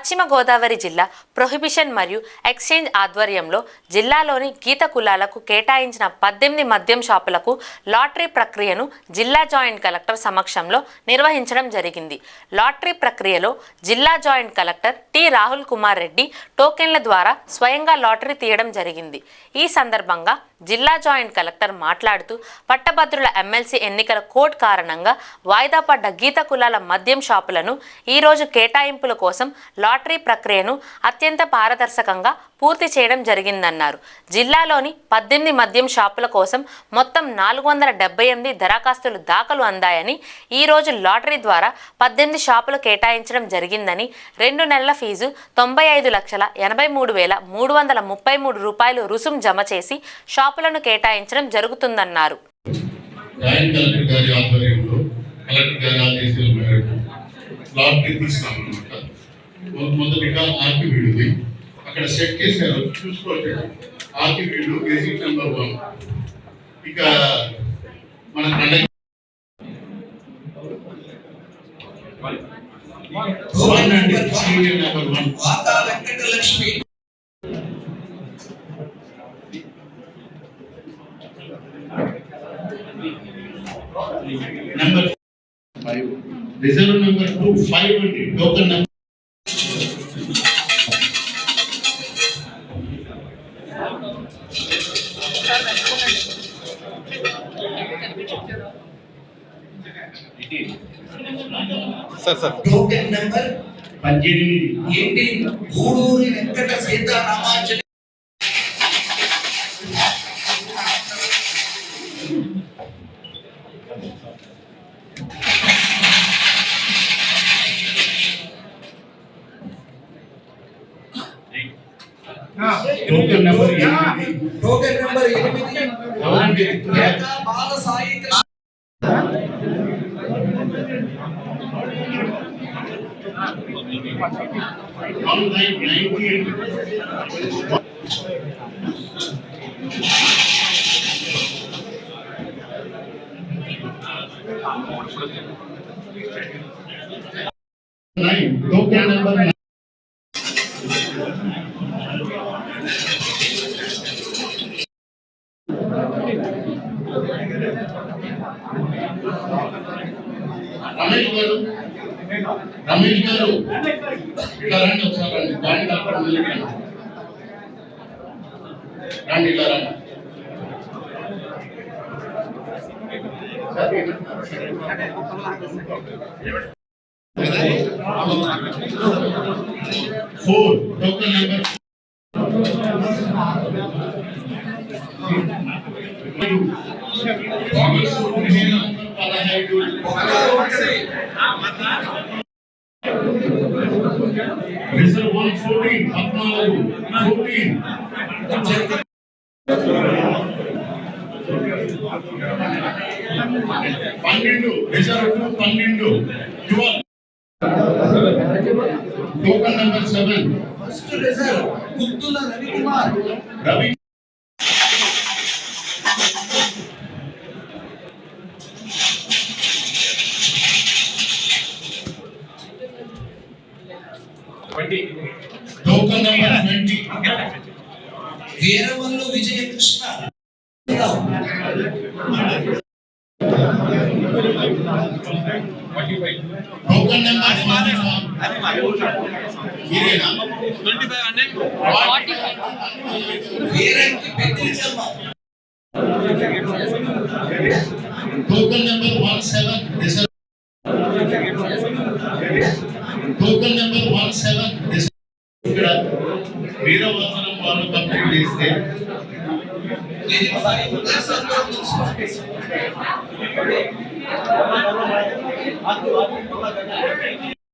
పశ్చిమ గోదావరి జిల్లా ప్రొహిబిషన్ మరియు ఎక్స్చేంజ్ ఆధ్వర్యంలో జిల్లాలోని గీత కులాలకు కేటాయించిన 18 మద్యం షాపులకు లాటరీ ప్రక్రియను జిల్లా జాయింట్ కలెక్టర్ సమక్షంలో నిర్వహించడం జరిగింది. లాటరీ ప్రక్రియలో జిల్లా joint collector T Rahul Kumar Reddy టోకెన్ల ద్వారా స్వయంగా లాటరీ తీయడం జరిగింది. ఈ సందర్భంగా జిల్లా జాయింట్ కలెక్టర్ మాట్లాడుతూ పట్టభద్రుల ఎమ్మెల్సీ ఎన్నికల కోడ్ కారణంగా వాయిదా పడ్డ గీత కులాల మద్యం షాపులను ఈరోజు కేటాయింపుల కోసం లాటరీ ప్రక్రియను అత్యంత పారదర్శకంగా పూర్తి చేయడం జరిగిందన్నారు. జిల్లాలోని 18 మద్యం షాపుల కోసం మొత్తం 478 దరఖాస్తులు దాఖలు అందాయని, ఈరోజు లాటరీ ద్వారా 18 షాపులు కేటాయించడం జరిగిందని, 2 నెలల ఫీజు 95,83,333 రూపాయలు రుసుం జమ చేసి షాపులను కేటాయించడం జరుగుతుందన్నారు. మొదటిగా ఆర్కివీడుది అక్కడ సెట్ చేశారు, చూసుకోవచ్చు. ఆర్కివీడు గెజిట్ నెంబర్ 1. ఇక మన వెంకటలక్ష్మి నెంబర్ 5, రిజర్వ్ నెంబర్ 2 5 అండి. టోకెన్ నెంబర్ టోకెన్ నెంబర్ 18 ఏంటి? గూడూరి వెంకట సీతారామాంజలి టోకెన్ నెంబర్ 8 బాల సాయి కృష్ణ టోకెన్ నెంబర్ 9. రమేష్ గారు ఇట్లా రండి, ఒకసారి రండి. దాని రండి, ఇలా రండి. 4 token number 15 reserve 14 reserve 12 token number 7 first reserve Guttula Ravikumar Ravi token number 20 Veeravallu Vijayakrishna token number 25 Veeranki Peddichamma token number 17 token number 17 ఇక్కడ వీరవసనం వాళ్ళు కంప్లీట్ చేస్తే